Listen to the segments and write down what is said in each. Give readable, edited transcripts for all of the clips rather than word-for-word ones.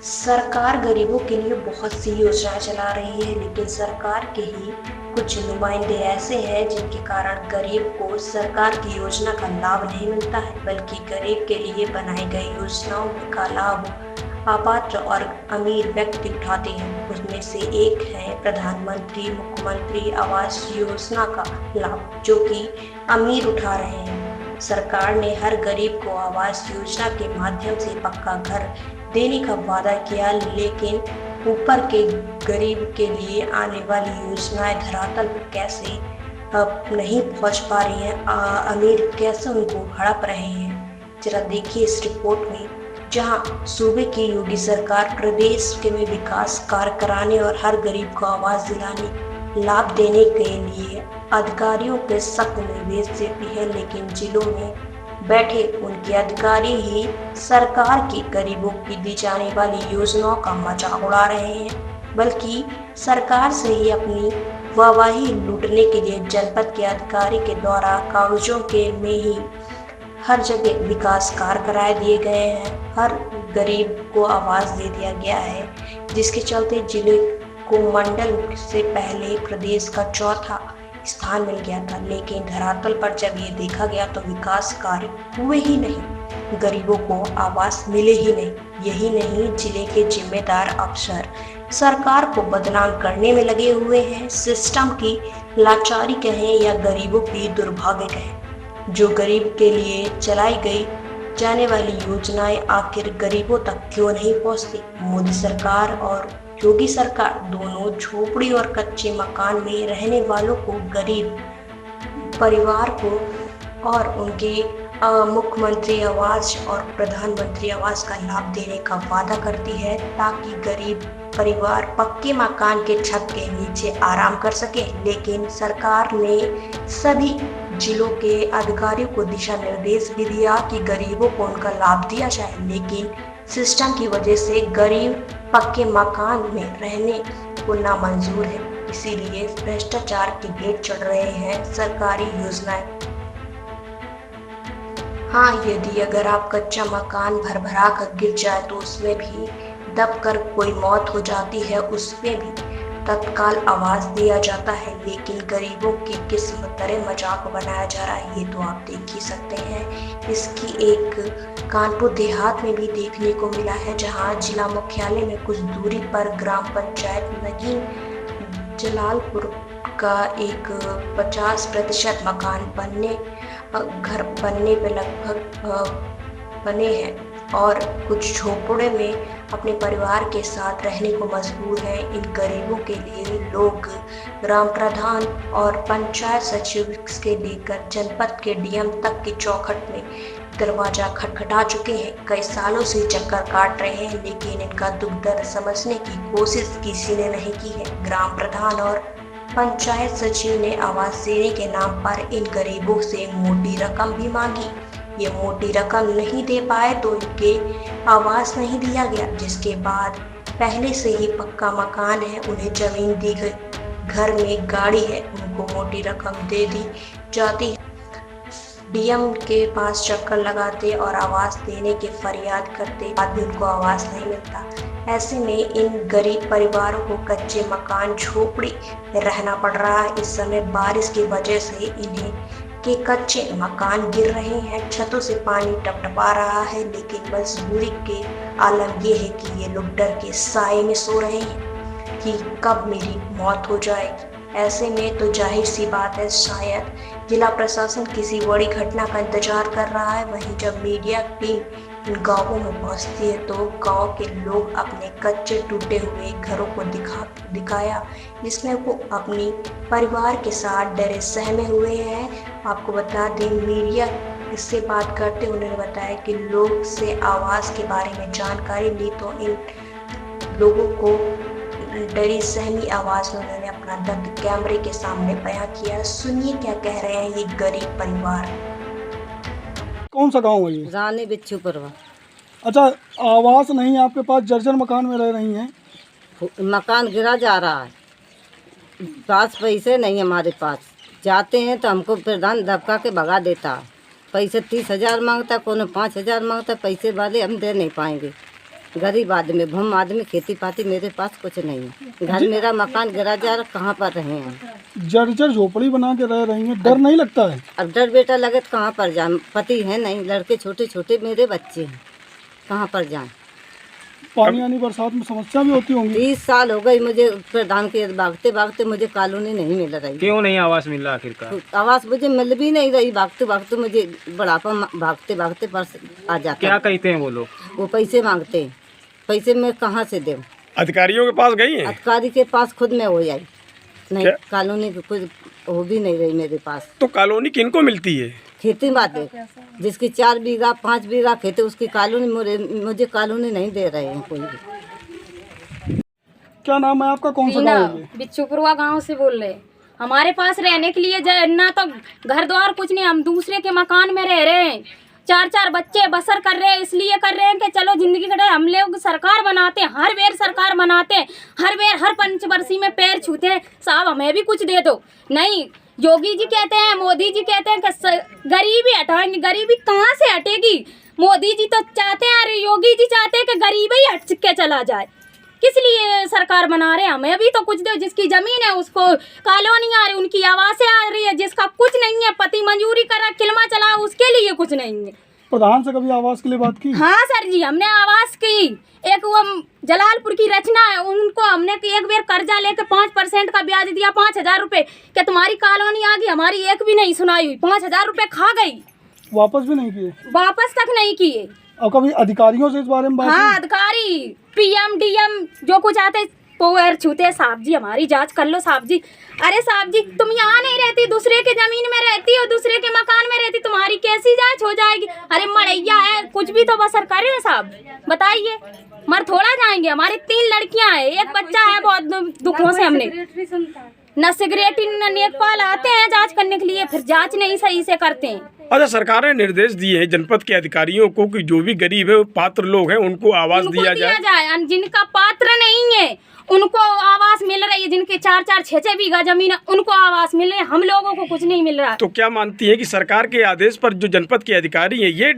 सरकार गरीबों के लिए बहुत सी योजनाएं चला रही है, लेकिन सरकार के ही कुछ नुमाइंदे ऐसे हैं जिनके कारण गरीब को सरकार की योजना का लाभ नहीं मिलता है, बल्कि गरीब के लिए बनाई गई योजनाओं का लाभ अपात्र और अमीर व्यक्ति उठाते हैं। उसमें से एक है प्रधानमंत्री मुख्यमंत्री आवास योजना का लाभ, जो कि अमीर उठा रहे हैं। सरकार ने हर गरीब को आवास योजना के माध्यम से पक्का घर देने का वादा किया, लेकिन ऊपर के गरीब के लिए आने वाली योजनाएं धरातल पर कैसे अब नहीं पहुंच पा रही हैं, अमीर कैसे उनको हड़प रहे हैं। जरा देखिए इस रिपोर्ट में, जहां सूबे की योगी सरकार प्रदेश के में विकास कार्य कराने और हर गरीब को आवास दिलाने लाभ देने के लिए अधिकारियों पे सख्त निर्देश देती है, लेकिन जिलों में बैठे उनके अधिकारी ही सरकार की गरीबों की दी जाने वाली योजनाओं का मजाक उड़ा रहे हैं, बल्कि सरकार से ही अपनी वाहवाही लूटने के लिए जनपद के अधिकारी के द्वारा कागजों के में ही हर जगह विकास कार्य कराए दिए गए हैं। हर गरीब को आवास दे दिया गया है, जिसके चलते जिले को मंडल से पहले प्रदेश का चौथा स्थान मिल गया था, लेकिन धरातल पर जब ये देखा गया तो विकास कार्य हुए ही नहीं, गरीबों को आवास मिले ही नहीं। यही नहीं, जिले के जिम्मेदार अफसर सरकार को बदनाम करने में लगे हुए हैं। सिस्टम की लाचारी कहें या गरीबों की दुर्भाग्य कहें, जो गरीब के लिए चलाई गई जाने वाली योजनाएं आखिर गरीबों तक क्यों नहीं पहुंचती। मोदी सरकार और योगी सरकार दोनों झोपड़ी और कच्चे मकान में रहने वालों को, गरीब परिवार को और उनके मुख्यमंत्री आवास और प्रधानमंत्री आवास का लाभ देने का वादा करती है, ताकि गरीब परिवार पक्के मकान के छत के नीचे आराम कर सके। लेकिन सरकार ने सभी जिलों के अधिकारियों को दिशा निर्देश भी दिया कि गरीबों को उनका लाभ दिया जाए, लेकिन सिस्टम की वजह से गरीब पक्के मकान में रहने को नामंजूर है। इसीलिए भ्रष्टाचार के गेट चढ़ रहे हैं सरकारी योजनाएं। हाँ, यदि अगर आप कच्चा मकान भरभरा कर गिर जाए तो उसमें भी दबकर कोई मौत हो जाती है, उसमें भी तत्काल आवास दिया जाता है, लेकिन गरीबों की किस तरह मजाक बनाया जा रहा है ये तो आप देख ही सकते हैं। इसकी एक कानपुर देहात में भी देखने को मिला है, जहां जिला मुख्यालय में कुछ दूरी पर ग्राम पंचायत नगीन जलालपुर का एक 50% मकान घर बनने पे लगभग बने हैं और कुछ झोपड़े में अपने परिवार के साथ रहने को मजबूर हैं। इन गरीबों के लिए लोग ग्राम प्रधान और पंचायत सचिव से लेकर जनपद के डीएम तक की चौखट में दरवाजा खटखटा चुके हैं। कई सालों से चक्कर काट रहे हैं, लेकिन इनका दुख दर्द समझने की कोशिश किसी ने नहीं की है। ग्राम प्रधान और पंचायत सचिव ने आवास देने के नाम पर इन गरीबों से मोटी रकम भी मांगी। ये मोटी रकम नहीं दे पाए तो इनके आवास नहीं दिया गया, जिसके बाद पहले से ही पक्का मकान है उन्हें जमीन दी गई, घर में गाड़ी है उनको मोटी रकम दे दी जाती है। डीएम के पास चक्कर लगाते और आवास देने की फरियाद करते, बाद भी उनको आवास नहीं मिलता। ऐसे में इन गरीब परिवारों को कच्चे मकान झोपड़ी में रहना पड़ रहा है। इस समय बारिश की वजह से इन्हें के कच्चे मकान गिर रहे हैं, छतों से पानी टपटपा रहा है, लेकिन मजबूरी के आलम ये है कि ये लोग डर के साए में सो रहे हैं कि कब मेरी मौत हो जाएगी। ऐसे में तो जाहिर सी बात है, शायद जिला प्रशासन किसी बड़ी घटना का इंतजार कर रहा है। वहीं जब मीडिया टीम इन गांवों में पहुंचती है तो गांव के लोग अपने कच्चे टूटे हुए घरों को दिखाया, जिसमें वो अपनी परिवार के साथ डरे सहमे हुए हैं। आपको बता दें, मीडिया इससे बात करते उन्होंने बताया कि लोग से आवास के बारे में जानकारी ली तो इन लोगों को डरी सहमी आवाज में उन्होंने अपना दर्द कैमरे के सामने बयां किया। सुनिए क्या कह रहे हैं ये गरीब परिवार। कौन सा गांव है ये? रानी बिच्छू परवा। अच्छा, आवास नहीं आपके पास, जर्जर मकान में रह रही हैं। मकान गिरा जा रहा है, पास पैसे नहीं हमारे पास। जाते हैं तो हमको प्रधान दबका के भगा देता है। पैसे 30,000 मांगता, कोनो 5,000 मांगता। पैसे वाले हम दे नहीं पाएंगे। गरीब आदमी, भूम आदमी, खेती पाती मेरे पास कुछ नहीं है। घर मेरा मकान गिरा जा रहा, कहाँ पर रहे हैं। जर्जर झोपड़ी बना के रह रही हैं, डर नहीं लगता है? अब डर बेटा लगे तो कहाँ पर जाए, पति है नहीं, लड़के छोटे छोटे मेरे बच्चे हैं, कहाँ पर जाएं। पानी आनी बरसात में समस्या भी होती होंगी। 30 साल हो गई मुझे प्रधान के भागते भागते, मुझे कॉलोनी नहीं मिल रही। क्यों नहीं आवास मिल रहा आखिरकार? आवास मुझे मिल भी नहीं रही, भागते भागते मुझे बुढ़ापा, भागते भागते पर्स आ जाता। क्या कहते हैं वो लोग? वो पैसे मांगते हैं, पैसे मैं कहाँ से दूँ? अधिकारियों के पास गई हैं? अधिकारी के पास खुद में हो जाए, नहीं कॉलोनी की कुछ हो भी नहीं रही मेरे पास। तो कॉलोनी किनको मिलती है? खेती बात है, जिसकी 4 बीघा 5 बीघा खेती, उसकी कॉलोनी मुझे कॉलोनी नहीं दे रहे हैं कोई भी। क्या नाम है आपका, कौन सा गाँव है? बिच्छुपुरवा गांव से बोल रहे। हमारे पास रहने के लिए ना तो घर द्वार कुछ नहीं, हम दूसरे के मकान में रह रहे हैं। 4 बच्चे बसर कर रहे हैं, इसलिए कर रहे हैं कि चलो जिंदगी कटे। हम लोग सरकार बनाते हैं, हर बेर सरकार बनाते हैं, हर बेर हर पंचवर्षीय में पैर छूते हैं, साहब हमें भी कुछ दे दो। नहीं, योगी जी कहते हैं, मोदी जी कहते हैं कि गरीबी हटाएंगे। गरीबी कहाँ से हटेगी? मोदी जी तो चाहते हैं, अरे योगी जी चाहते हैं कि गरीबी ही हट के चला जाए। किस लिए सरकार बना रहे हैं? हमें भी तो कुछ दो। जिसकी जमीन है उसको कॉलोनी आ रही, उनकी आवासें आ रही है। जिसका कुछ नहीं है, पति मंजूरी करा, किलमा चला, उसके लिए कुछ नहीं है। प्रधान से कभी आवास के लिए बात की? हाँ सर जी, हमने आवास की। एक वो जलालपुर की रचना है, उनको हमने एक बार कर्जा लेके 5% का ब्याज दिया, 5,000 रुपए, कि तुम्हारी कॉलोनी आ गई, हमारी एक भी नहीं सुनाई हुई, 5,000 रुपए खा गई, वापस भी नहीं किए? वापस तक नहीं किए। और कभी अधिकारियों से इस बारे में बात हाँ, की? अधिकारी PM DM जो कुछ आते पैर छूते, साहब जी हमारी जांच कर लो साहब जी। अरे साहब जी, तुम यहाँ नहीं रहती, दूसरे के जमीन में रहती हो, दूसरे के मकान में रहती, तुम्हारी कैसी जांच हो जाएगी? अरे मड़ैया है, कुछ भी तो बसर करे साहब, बताइए। मर थोड़ा जाएंगे। हमारी 3 लड़कियां हैं, एक बच्चा है, बहुत दुखों से हमने न सिगरेट न लेखपाल आते हैं जांच करने के लिए, फिर जांच नहीं सही से करते हैं। अच्छा, सरकार ने निर्देश दिए हैं जनपद के अधिकारियों को कि जो भी गरीब है, पात्र लोग हैं, उनको आवास दिया जाए। जिनका पात्र नहीं है उनको आवास मिल रही है, जिनके 4-4 6-6 बीघा जमीन है उनको आवास मिल रही है, हम लोगों को कुछ नहीं मिल रहा। तो क्या मानती है कि सरकार के आदेश पर जो जनपद के अधिकारी हैं ये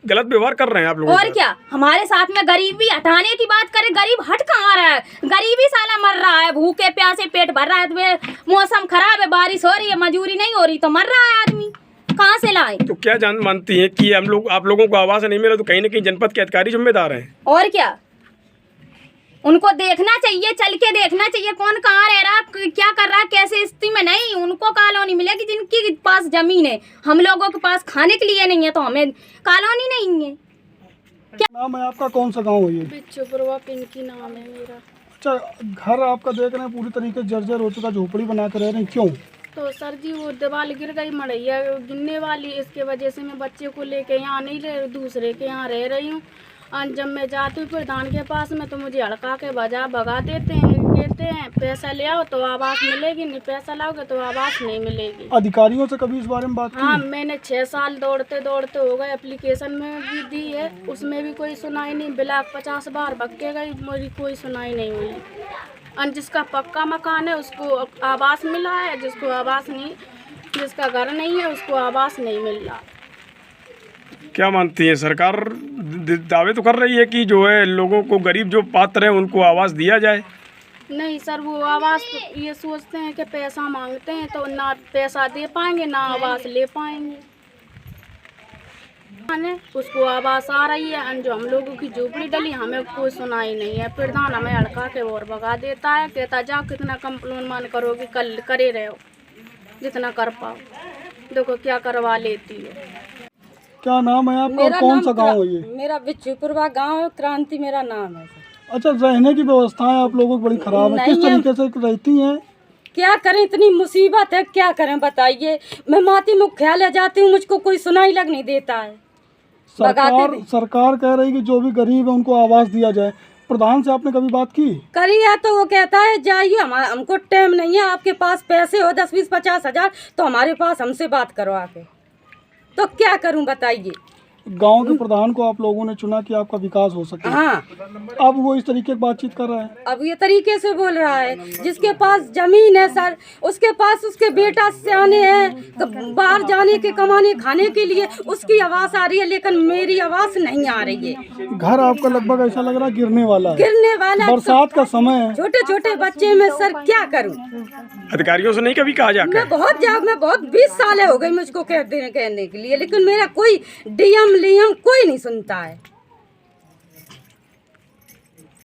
गलत व्यवहार कर रहे हैं आप लोगों और क्या? हमारे साथ में गरीबी हटाने की बात करें, गरीब हट कहाँ रहा है? गरीबी साला मर रहा है, भूखे प्यासे पेट भर रहा है, मौसम खराब है, बारिश हो रही है, मजदूरी नहीं हो रही तो मर रहा है आदमी, कहाँ से लाए? तो क्या मानती है कि आप लोगों को आवास नहीं मिला तो कहीं न कहीं जनपद के अधिकारी जिम्मेदार हैं? और क्या, उनको देखना चाहिए, चल के देखना चाहिए कौन कहाँ रह रहा, क्या कर रहा, कैसे स्थिति में। नहीं, उनको कॉलोनी मिलेगी जिनके पास जमीन है, हम लोगों के पास खाने के लिए नहीं है तो हमें कॉलोनी नहीं है। क्या नाम है आपका, कौन सा गाँव है ये? बिच्छुपुरवा पिंकी नाम है मेरा। अच्छा, घर आपका देख रहे हैं पूरी तरीके से जर्जर हो चुका, झोपड़ी बना कर रह रहे हैं, क्यों? तो सर जी वो दीवार गिर गई, मड़ैया गिरने वाली, इसके वजह से मैं बच्चे को लेके यहाँ नहीं रह, दूसरे के यहाँ रह रही हूँ। और जब मैं जाती हूँ प्रधान के पास में तो मुझे हड़का के भगा देते हैं, कहते हैं पैसा ले आओ तो आवास मिलेगी, नहीं पैसा लाओगे तो आवास नहीं मिलेगी। अधिकारियों से कभी इस बारे में बात की? हाँ, मैंने 6 साल दौड़ते दौड़ते हो गए, एप्लीकेशन में भी दी है, उसमें भी कोई सुनाई नहीं, ब्लॉक 50 बार भक्के गई, मेरी कोई सुनाई नहीं हुई। और जिसका पक्का मकान है उसको आवास मिला है, जिसको आवास नहीं, जिसका घर नहीं है उसको आवास नहीं मिल रहा। क्या मानती है सरकार दावे तो कर रही है कि जो है लोगों को, गरीब जो पात्र हैं उनको आवास दिया जाए? नहीं सर, वो आवास ये सोचते हैं कि पैसा मांगते हैं तो ना पैसा दे पाएंगे ना आवास ले पाएंगे। उसको आवास आ रही है, जो हम लोगों की झोपड़ी डली हमें कोई सुनाई नहीं है। प्रधान हमें हड़का के और भगा देता है, कहता जाओ कितना कंप्लेन मान करोगी, कल करे रहो जितना कर पाओ, देखो क्या करवा लेती है। क्या नाम है आपका, कौन सा गाँव है ये? मेरा बिच्छुपुरवा गाँव, क्रांति मेरा नाम है। अच्छा, रहने की व्यवस्थाएं आप लोगों की बड़ी खराब है, किस तरीके से रहती हैं? क्या करें, इतनी मुसीबत है, क्या करें बताइए। मैं माती मुख्यालय जाती हूँ, मुझको कोई सुनाई लग नहीं देता है। सरकार कह रही कि जो भी गरीब है उनको आवास दिया जाए। प्रधान से आपने कभी बात की? करी है तो वो कहता है जाइए, हमको टाइम नहीं है, आपके पास पैसे हो 10, 20, 50 हजार तो हमारे पास हमसे बात करो आके। तो क्या करूं बताइए। गांव के प्रधान को आप लोगों ने चुना कि आपका विकास हो सके। हाँ, अब वो इस तरीके की बातचीत कर रहा है। अब ये तरीके से बोल रहा है, जिसके पास जमीन है सर, उसके पास उसके बेटा सियाने हैं तो बाहर जाने के कमाने खाने के लिए उसकी आवाज़ आ रही है, लेकिन मेरी आवाज़ नहीं आ रही है। घर आपका लगभग ऐसा लग रहा है गिरने वाला है, गिरने वाला, बरसात का समय है। छोटे छोटे बच्चे में सर क्या करूं? अधिकारियों से नहीं कभी कहा जाकर? मैं बहुत 20 साल हो गई मुझको कहने के लिए, लेकिन मेरा कोई डीएम कोई नहीं सुनता है।